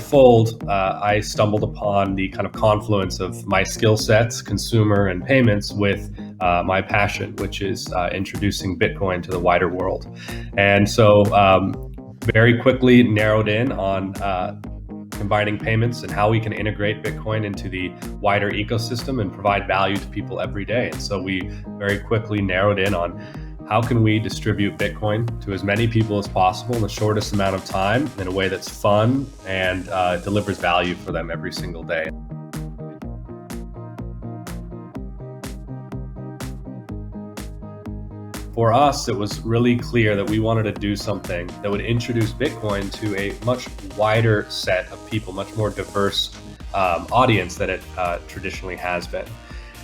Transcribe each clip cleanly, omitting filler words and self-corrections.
Fold, I stumbled upon the kind of confluence of my skill sets, consumer and payments, with my passion, which is introducing Bitcoin to the wider world. And so very quickly narrowed in on combining payments and how we can integrate Bitcoin into the wider ecosystem and provide value to people every day. And so we very quickly narrowed in on how can we distribute Bitcoin to as many people as possible in the shortest amount of time in a way that's fun and delivers value for them every single day. For us, it was really clear that we wanted to do something that would introduce Bitcoin to a much wider set of people, much more diverse audience than it traditionally has been.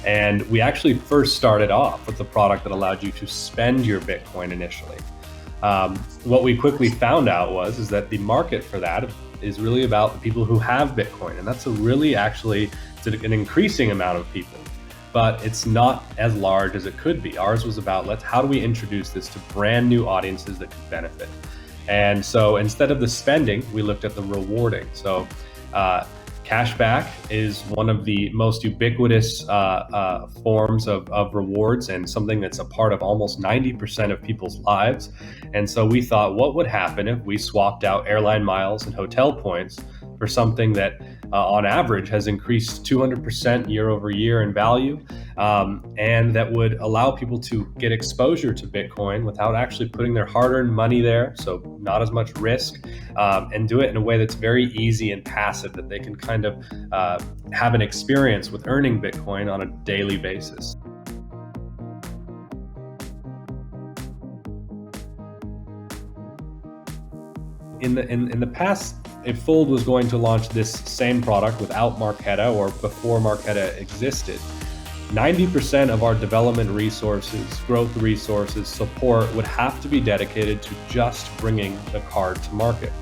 And we actually first started off with a product that allowed you to spend your Bitcoin initially. What we quickly found out is that the market for that is really about the people who have Bitcoin. And that's it's an increasing amount of people, but it's not as large as it could be. Ours was about how do we introduce this to brand new audiences that could benefit. And so instead of the spending, we looked at the rewarding. So cashback is one of the most ubiquitous forms of rewards, and something that's a part of almost 90% of people's lives. And so we thought, what would happen if we swapped out airline miles and hotel points for something that on average has increased 200% year over year in value, and that would allow people to get exposure to Bitcoin without actually putting their hard-earned money there, so not as much risk, and do it in a way that's very easy and passive, that they can kind of have an experience with earning Bitcoin on a daily basis. In the past, if Fold was going to launch this same product without Marqeta or before Marqeta existed, 90% of our development resources, growth resources, support would have to be dedicated to just bringing the card to market.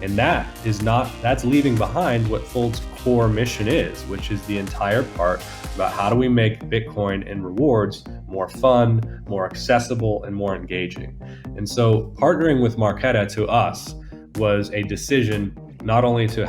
And that's leaving behind what Fold's core mission is, which is the entire part about how do we make Bitcoin and rewards more fun, more accessible, and more engaging. And so partnering with Marqeta to us was a decision not only to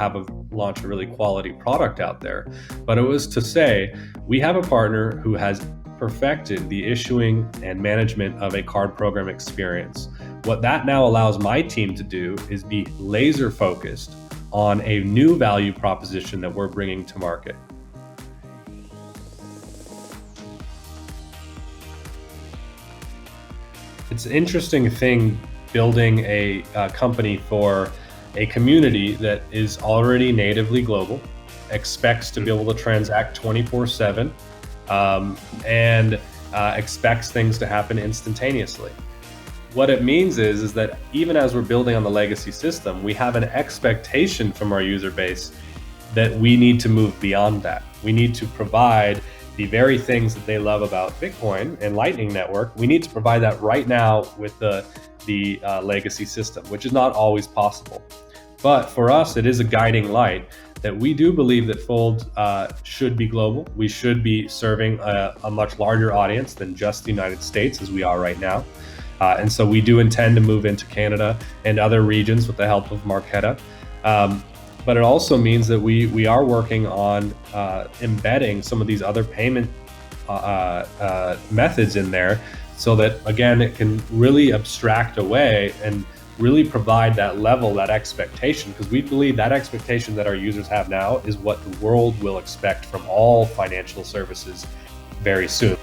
launch a really quality product out there, but it was to say, we have a partner who has perfected the issuing and management of a card program experience. What that now allows my team to do is be laser focused on a new value proposition that we're bringing to market. It's an interesting thing building a company for a community that is already natively global, expects to be able to transact 24/7, and expects things to happen instantaneously. What it means is that even as we're building on the legacy system, we have an expectation from our user base that we need to move beyond that. We need to provide the very things that they love about Bitcoin and Lightning Network. We need to provide that right now with the legacy system, which is not always possible. But for us, it is a guiding light that we do believe that Fold should be global. We should be serving a much larger audience than just the United States, as we are right now. And so we do intend to move into Canada and other regions with the help of Marqeta. But it also means that we are working on embedding some of these other payment methods in there, so that, again, it can really abstract away and really provide that level, that expectation, because we believe that expectation that our users have now is what the world will expect from all financial services very soon.